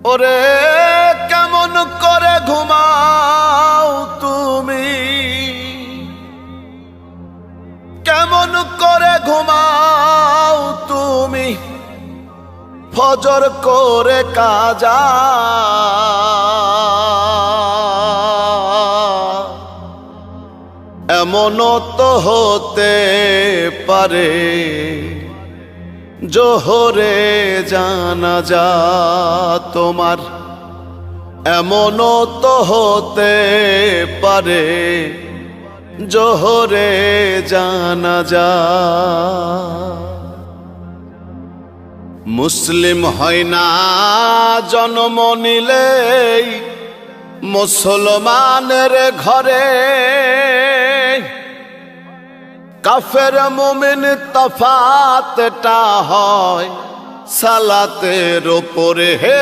ওরে কেমন করে ঘুমাও তুমি, কেমন করে ঘুমাও তুমি ফজর করে কাজা। এমনও তো হতে পারে জোহরে জানাজা তোমার, এমনও তো হতে পারে জোহরে জানাজা। মুসলিম হয় না জন্ম নিলেই মুসলমানের ঘরে, কাফের মুমিন তফাতটা হয় সালাতের উপরে। হে